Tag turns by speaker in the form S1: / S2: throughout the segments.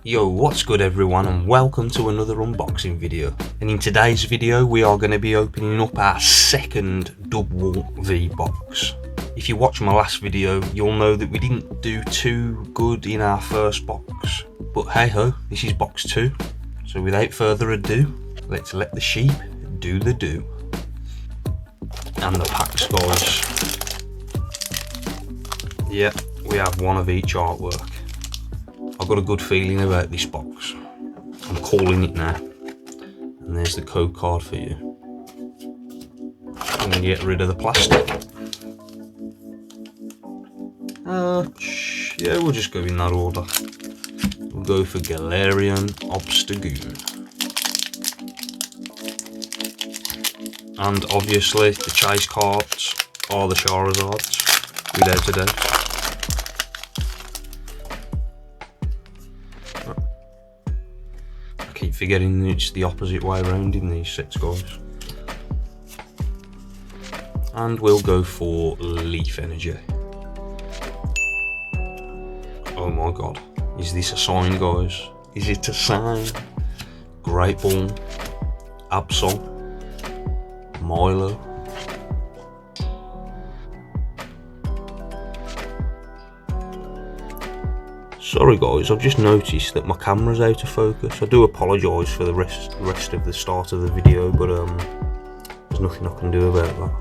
S1: Yo, what's good everyone, and welcome to another unboxing video. And in today's video we are going to be opening up our second Dubwool V box. If you watched my last video, you'll know that we didn't do too good in our first box. But hey ho, this is box 2. So without further ado, let's let the sheep do the do. And the packs, guys. Yeah, we have one of each artwork. I've got a good feeling about this box. I'm calling it now. And there's the code card for you. I'm going to get rid of the plastic. Yeah, we'll just go in that order. We'll go for Galarian Obstagoon. And obviously the chase cards are the Charizards, without a doubt. I keep forgetting it's the opposite way around in these sets, guys. And we'll go for Leaf Energy. Oh my god, is this a sign, guys? Is it a sign? Great Ball, Absol, Milo. Sorry guys, I've just noticed that my camera's out of focus. I do apologise for the rest of the start of the video, but there's nothing I can do about that.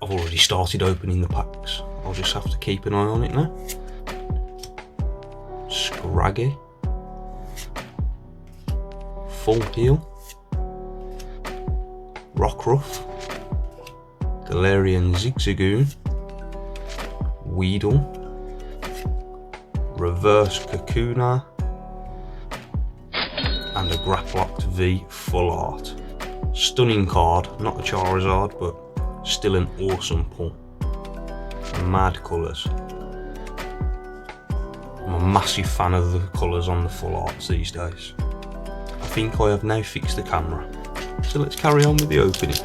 S1: I've already started opening the packs. I'll just have to keep an eye on it now. Scraggy, Full Heal, Rockruff, Galarian Zigzagoon, Weedle, Reverse Kakuna, and a Grapploct V Full Art. Stunning card, not a Charizard, but still an awesome pull. Mad colours. I'm a massive fan of the colours on the Full Arts these days. I think I have now fixed the camera, so let's carry on with the opening.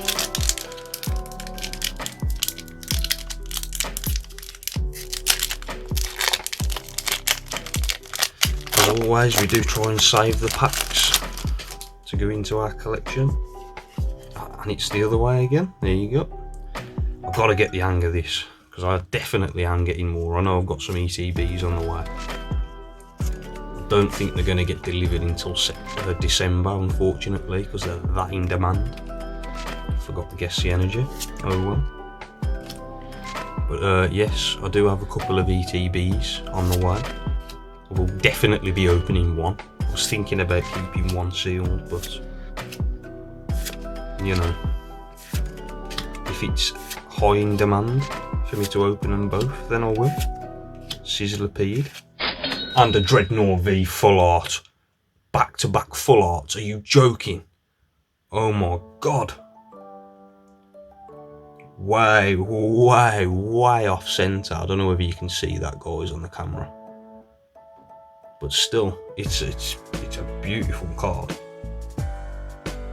S1: As always, we do try and save the packs to go into our collection, and it's the other way again. There you go. I've got to get the hang of this, because I definitely am getting more. I know I've got some ETBs on the way. I don't think they're going to get delivered until December, unfortunately, because they're that in demand. Forgot to guess the energy. Oh well. But yes, I do have a couple of ETBs on the way. I will definitely be opening one. I was thinking about keeping one sealed, but you know, if it's high in demand for me to open them both, then I will. Sizzlipede. And a Dreadnought V Full Art. Back to back Full Arts. Are you joking? Oh my god. Way off centre. I don't know whether you can see that, guys, on the camera. But still, it's a beautiful card.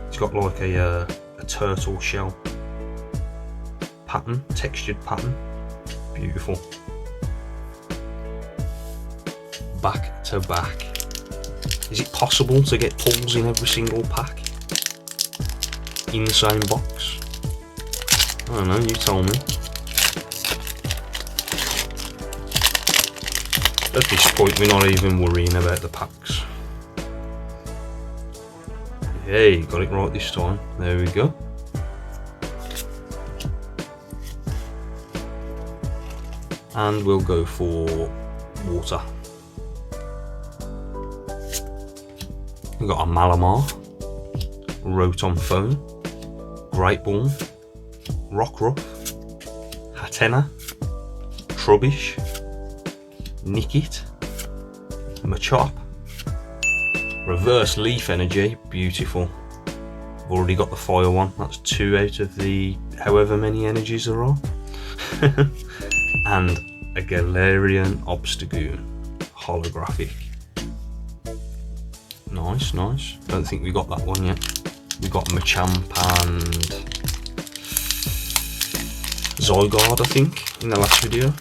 S1: It's got like a turtle shell pattern, textured pattern. Beautiful. Back to back. Is it possible to get pulls in every single pack in the same box? I don't know, you tell me. At this point, we're not even worrying about the packs. Hey, got it right this time. There we go. And we'll go for water. We've got a Malamar, Rotom Phone, Great Ball, Rockruff, Hatena, Trubbish, Nickit, Machop, Reverse Leaf Energy, beautiful. I've already got the fire one, that's 2 out of the however many energies there are. And a Galarian Obstagoon, holographic. Nice, nice. Don't think we got that one yet. We got Machamp and Zygarde, I think, in the last video.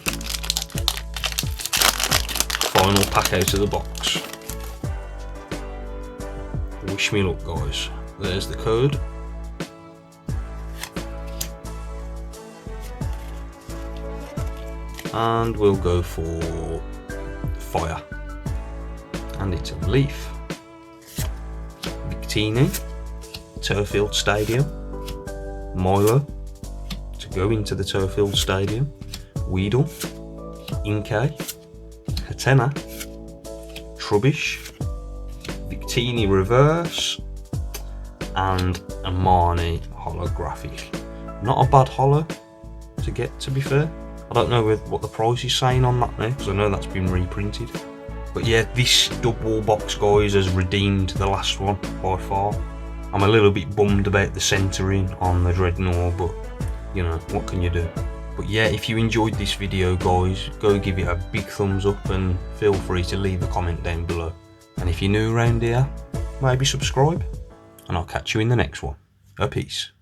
S1: final pack out of the box. Wish me luck, guys. There's the code. And we'll go for fire. And it's a leaf. Victini, Turfield Stadium. Milo, to go into the Turfield Stadium. Weedle, Inkay, Hatena, Trubbish, Victini Reverse, and a Marnie holographic. Not a bad holo to get, to be fair. I don't know what the price is saying on that now, because I know that's been reprinted. But yeah, this Dubwool box, guys, has redeemed the last one by far. I'm a little bit bummed about the centering on the Dreadnought, but you know, what can you do? But yeah, if you enjoyed this video, guys, go give it a big thumbs up and feel free to leave a comment down below. And if you're new around here, maybe subscribe, and I'll catch you in the next one. A peace.